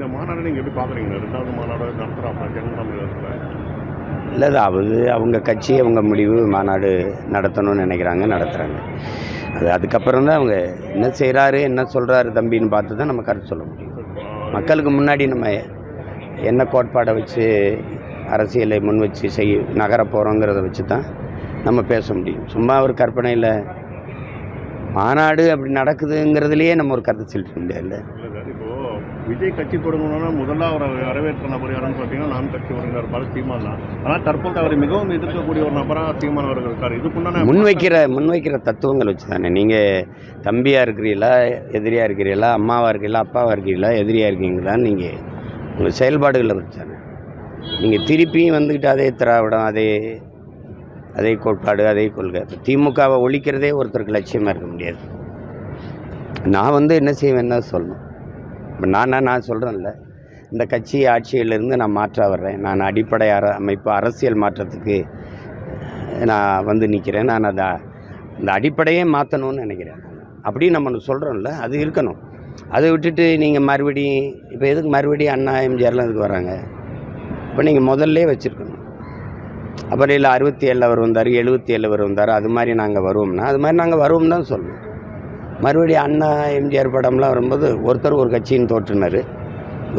இந்த மாநாடு நீங்கள் எப்படி பார்க்குறீங்க? 2வது மாநாடு நடத்துகிறாங்க ஜெகன் தமிழகத்தில். இல்லை, அது அவங்க கட்சி அவங்க முடிவு. மாநாடு நடத்தணும்னு நினைக்கிறாங்க, நடத்துகிறாங்க. அதுக்கப்புறம் தான் அவங்க என்ன செய்கிறாரு என்ன சொல்கிறாரு தம்பின்னு பார்த்து தான் நம்ம கருத்து சொல்ல முடியும். மக்களுக்கு முன்னாடி நம்ம என்ன கோட்பாடை வச்சு அரசியலை முன் வச்சு நகர போகிறோங்கிறத வச்சு தான் நம்ம பேச முடியும். சும்மா ஒரு கற்பனையில் மாநாடு அப்படி நடக்குதுங்கிறதுலையே நம்ம ஒரு கருத்து செலுத்த முடியாது. இப்போது விஜய் கட்சி தொடங்கணும்னா முதல்ல அவரை வரவேற்ற நபர் யாருன்னு பார்த்தீங்கன்னா நான் கட்சி வருகிறார் சீமான் தான். ஆனால் தற்போது அவரை மிகவும் எதிர்க்கக்கூடிய ஒரு நபராக சீமான் அவர்கள் இருக்கார். இதுக்குண்டான முன்வைக்கிற தத்துவங்கள் வச்சு தானே. நீங்கள் தம்பியாக இருக்கிறீங்களா, எதிரியாக இருக்கிறீங்களா, அம்மாவாக இருக்கிறீங்களா, அப்பாவாக இருக்கிறீங்களா, எதிரியாக இருக்கீங்களான்னு நீங்கள் உங்கள் செயல்பாடுகளை வச்சு தானே. நீங்கள் திருப்பியும் வந்துக்கிட்டு அதே திராவிடம், அதே கோட்பாடு, அதே கொள்கை. திமுகவை ஒழிக்கிறதே ஒருத்தருக்கு லட்சியமாக இருக்க முடியாது. நான் என்ன செய்வேன்னா சொல்லணும். இப்போ நான் சொல்கிறேன்ல, இந்த கட்சி ஆட்சியிலிருந்து நான் மாற்ற வர்றேன். நான் அடிப்படை அமைப்பு அரசியல் மாற்றத்துக்கு நான் நிற்கிறேன். நான் அந்த அடிப்படையே மாற்றணும்னு நினைக்கிறேன். அப்படின்னு நம்ம சொல்கிறோம்ல, அது இருக்கணும். அதை விட்டுட்டு நீங்கள் மறுபடியும் இப்போ எதுக்கு மறுபடியும் அண்ணா எம்ஜிஆர்லாம் இதுக்கு வராங்க? இப்போ நீங்கள் முதல்ல வச்சுருக்கணும். அப்புறம் இல்லை 67 அவர் வந்தார், 77 அவர் வந்தார், அது மாதிரி நாங்கள் வருவோம்னா அது மாதிரி நாங்கள் வருவோம் தான் சொல்லணும். மறுபடியும் அண்ணா எம்ஜிஆர் படம்லாம் வரும்போது ஒருத்தர் ஒரு கட்சின்னு தோற்றுனார்,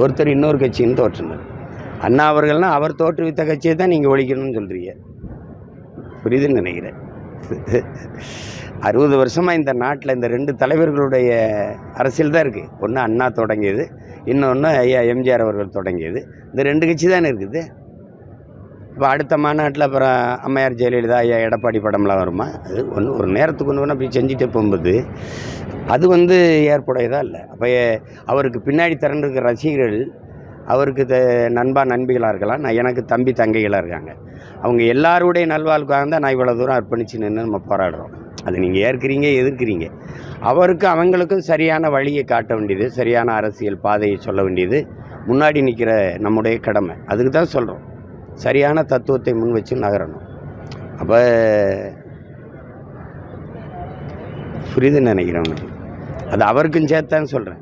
ஒருத்தர் இன்னொரு கட்சின்னு தோற்றுனார். அண்ணா அவர்கள்னால் அவர் தோற்றுவித்த கட்சியை தான் நீங்கள் ஒழிக்கணும்னு சொல்கிறீங்க. புரியுதுன்னு நினைக்கிறேன். 60 வருஷமாக இந்த நாட்டில் இந்த 2 தலைவர்களுடைய அரசியல் தான் இருக்குது. ஒன்று அண்ணா தொடங்கியது, இன்னொன்று ஐயா எம்ஜிஆர் அவர்கள் தொடங்கியது. இந்த 2 கட்சி தானே இருக்குது. இப்போ அடுத்த மாநாட்டில் அப்புறம் அம்மையார் ஜெயலலிதா, ஐயா எடப்பாடி படம்லாம் வருமா? அது ஒரு நேரத்துக்கு ஒன்று அப்படி செஞ்சுட்டே போகும்போது அது ஏற்புடையதாக இல்லை. அப்போ அவருக்கு பின்னாடி திரண்டிருக்கிற ரசிகர்கள் அவருக்கு நண்பிகளாக இருக்கலாம், எனக்கு தம்பி தங்கைகளாக இருக்காங்க. அவங்க எல்லாருடைய நல்வாழ்வுக்காக தான் நான் இவ்வளோ தூரம் அர்ப்பணிச்சு நின்று நம்ம போராடுறோம். அது நீங்கள் ஏற்கிறீங்க எதிர்க்கிறீங்க. அவங்களுக்கும் சரியான வழியை காட்ட வேண்டியது, சரியான அரசியல் பாதையை சொல்ல வேண்டியது முன்னாடி நிற்கிற நம்முடைய கடமை. அதுக்கு தான் சொல்கிறோம், சரியான தத்துவத்தை முன் வச்சு நகரணும். அப்போ புரியுதுன்னு நினைக்கிறேன். அது அவருக்கும் சேர்த்தான்னு சொல்கிறேன்.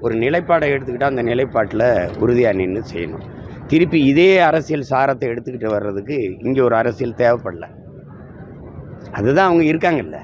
ஒரு நிலைப்பாடை எடுத்துக்கிட்டால் அந்த நிலைப்பாட்டில் உறுதியாக நின்று செய்யணும். திருப்பி இதே அரசியல் சாரத்தை எடுத்துக்கிட்டு வர்றதுக்கு இங்கே ஒரு அரசியல் தேவைப்படல. அதுதான் அவங்க இருக்காங்கல்ல.